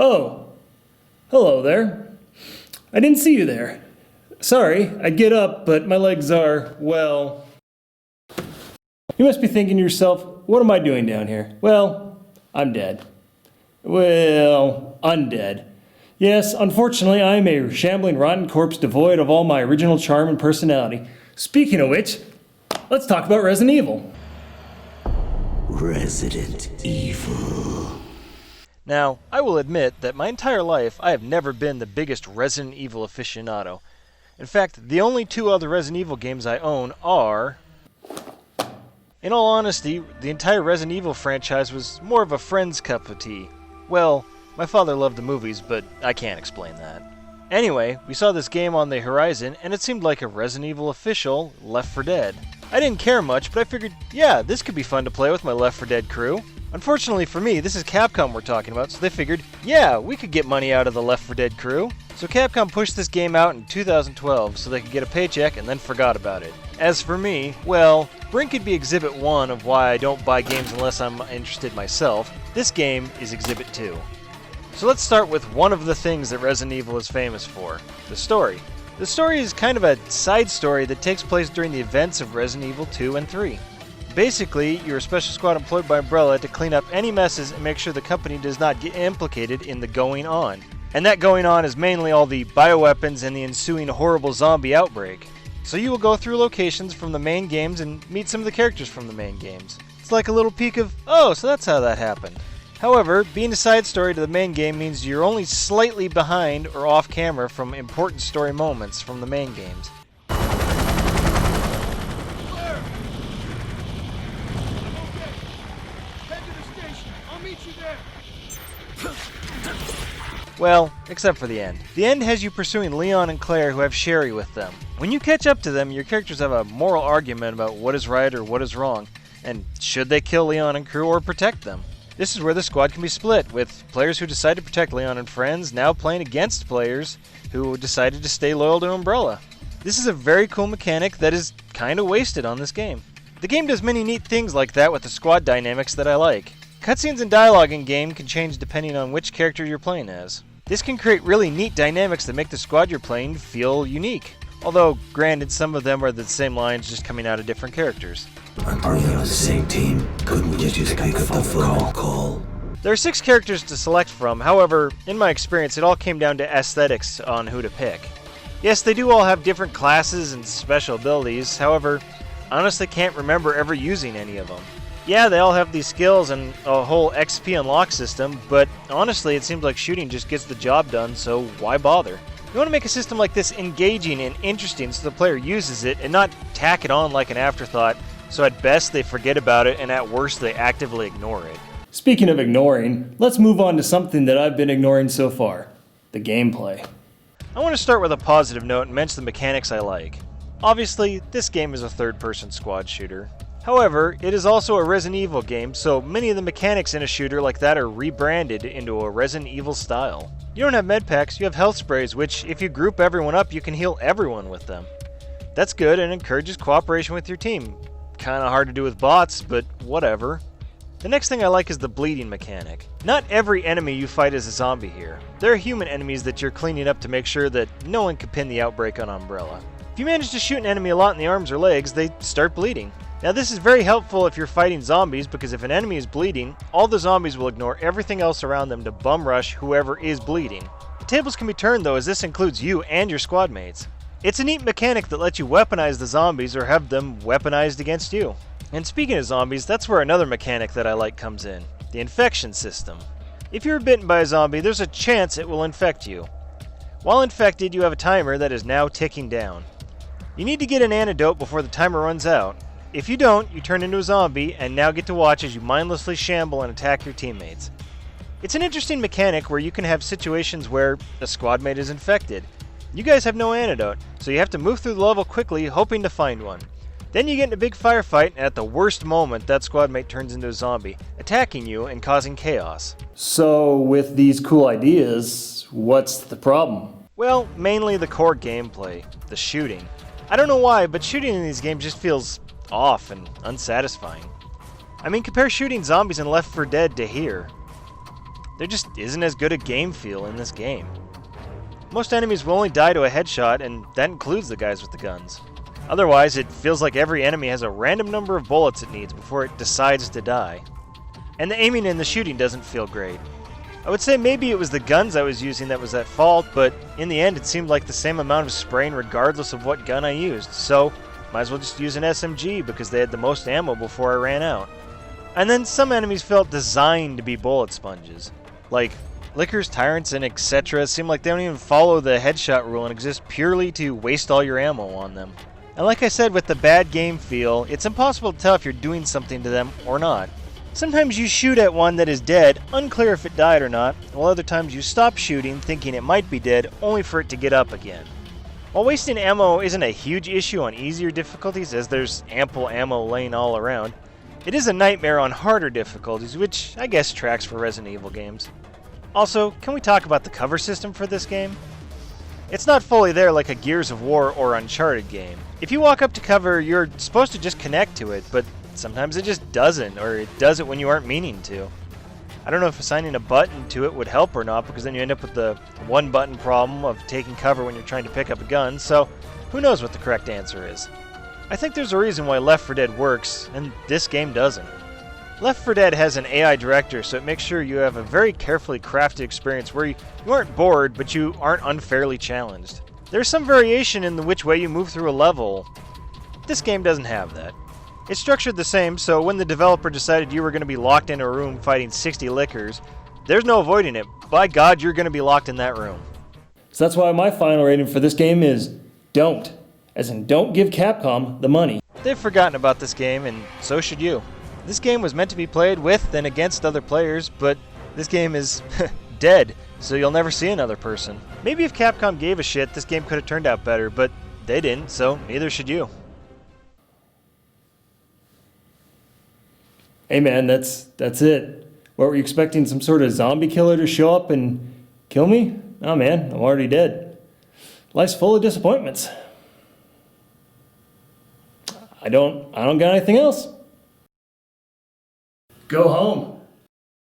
Oh, hello there. I didn't see you there. Sorry, I'd get up, but my legs are, well... You must be thinking to yourself, what am I doing down here? Well, I'm dead. Well, undead. Yes, unfortunately, I am a shambling, rotten corpse devoid of all my original charm and personality. Speaking of which, let's talk about Resident Evil. Resident Evil. Now, I will admit that my entire life I have never been the biggest Resident Evil aficionado. In fact, the only two other Resident Evil games I own are... In all honesty, the entire Resident Evil franchise was more of a friend's cup of tea. Well, my father loved the movies, but I can't explain that. Anyway, we saw this game on the horizon, and it seemed like a Resident Evil official Left 4 Dead. I didn't care much, but I figured, yeah, this could be fun to play with my Left 4 Dead crew. Unfortunately for me, this is Capcom we're talking about, so they figured, yeah, we could get money out of the Left 4 Dead crew. So Capcom pushed this game out in 2012 so they could get a paycheck and then forgot about it. As for me, well, Brink could be Exhibit 1 of why I don't buy games unless I'm interested myself. This game is Exhibit 2. So let's start with one of the things that Resident Evil is famous for, the story. The story is kind of a side story that takes place during the events of Resident Evil 2 and 3. Basically, you're a special squad employed by Umbrella to clean up any messes and make sure the company does not get implicated in the going on. And that going on is mainly all the bioweapons and the ensuing horrible zombie outbreak. So you will go through locations from the main games and meet some of the characters from the main games. It's like a little peek of, oh, so that's how that happened. However, being a side story to the main game means you're only slightly behind or off camera from important story moments from the main games. Well, except for the end. The end has you pursuing Leon and Claire who have Sherry with them. When you catch up to them, your characters have a moral argument about what is right or what is wrong, and should they kill Leon and crew or protect them. This is where the squad can be split, with players who decide to protect Leon and friends now playing against players who decided to stay loyal to Umbrella. This is a very cool mechanic that is kinda wasted on this game. The game does many neat things like that with the squad dynamics that I like. Cutscenes and dialogue in game can change depending on which character you're playing as. This can create really neat dynamics that make the squad you're playing feel unique. Although, granted, some of them are the same lines just coming out of different characters. Are we on the same team? Couldn't we just pick up the phone call? There are 6 characters to select from, however, in my experience it all came down to aesthetics on who to pick. Yes, they do all have different classes and special abilities, however, I honestly can't remember ever using any of them. Yeah, they all have these skills and a whole XP unlock system, but honestly it seems like shooting just gets the job done, so why bother? You want to make a system like this engaging and interesting so the player uses it and not tack it on like an afterthought, so at best they forget about it and at worst they actively ignore it. Speaking of ignoring, let's move on to something that I've been ignoring so far, the gameplay. I want to start with a positive note and mention the mechanics I like. Obviously, this game is a third-person squad shooter. However, it is also a Resident Evil game, so many of the mechanics in a shooter like that are rebranded into a Resident Evil style. You don't have med packs, you have health sprays, which if you group everyone up, you can heal everyone with them. That's good and encourages cooperation with your team. Kinda hard to do with bots, but whatever. The next thing I like is the bleeding mechanic. Not every enemy you fight is a zombie here. There are human enemies that you're cleaning up to make sure that no one can pin the outbreak on Umbrella. If you manage to shoot an enemy a lot in the arms or legs, they start bleeding. Now this is very helpful if you're fighting zombies, because if an enemy is bleeding, all the zombies will ignore everything else around them to bum rush whoever is bleeding. The tables can be turned though, as this includes you and your squad mates. It's a neat mechanic that lets you weaponize the zombies or have them weaponized against you. And speaking of zombies, that's where another mechanic that I like comes in, the infection system. If you're bitten by a zombie, there's a chance it will infect you. While infected, you have a timer that is now ticking down. You need to get an antidote before the timer runs out. If you don't, you turn into a zombie and now get to watch as you mindlessly shamble and attack your teammates. It's an interesting mechanic where you can have situations where a squad mate is infected. You guys have no antidote, so you have to move through the level quickly hoping to find one. Then you get in a big firefight, and at the worst moment, that squad mate turns into a zombie, attacking you and causing chaos. So, with these cool ideas, what's the problem? Well, mainly the core gameplay, the shooting. I don't know why, but shooting in these games just feels off and unsatisfying. I mean, compare shooting zombies in Left 4 Dead to here. there just isn't as good a game feel in this game. Most enemies will only die to a headshot, and that includes the guys with the guns. Otherwise, it feels like every enemy has a random number of bullets it needs before it decides to die. And the aiming and the shooting doesn't feel great. I would say maybe it was the guns I was using that was at fault, but in the end it seemed like the same amount of spraying regardless of what gun I used, so might as well just use an SMG because they had the most ammo before I ran out. And then some enemies felt designed to be bullet sponges. Like, Lickers, Tyrants, and etc. seem like they don't even follow the headshot rule and exist purely to waste all your ammo on them. And like I said with the bad game feel, it's impossible to tell if you're doing something to them or not. Sometimes you shoot at one that is dead, unclear if it died or not, while other times you stop shooting thinking it might be dead, only for it to get up again. While wasting ammo isn't a huge issue on easier difficulties as there's ample ammo laying all around, it is a nightmare on harder difficulties, which I guess tracks for Resident Evil games. Also, can we talk about the cover system for this game? It's not fully there like a Gears of War or Uncharted game. If you walk up to cover, you're supposed to just connect to it, but sometimes it just doesn't, or it does it when you aren't meaning to. I don't know if assigning a button to it would help or not, because then you end up with the one button problem of taking cover when you're trying to pick up a gun, so who knows what the correct answer is. I think there's a reason why Left 4 Dead works, and this game doesn't. Left 4 Dead has an AI director, so it makes sure you have a very carefully crafted experience where you aren't bored, but you aren't unfairly challenged. There's some variation in which way you move through a level. This game doesn't have that. It's structured the same, so when the developer decided you were going to be locked in a room fighting 60 Lickers, there's no avoiding it. By God, you're going to be locked in that room. So that's why my final rating for this game is don't. As in, don't give Capcom the money. They've forgotten about this game, and so should you. This game was meant to be played with and against other players, but this game is dead, so you'll never see another person. Maybe if Capcom gave a shit, this game could have turned out better, but they didn't, so neither should you. Hey man, that's it. What, were you expecting some sort of zombie killer to show up and kill me? Oh man, I'm already dead. Life's full of disappointments. I don't got anything else. Go home.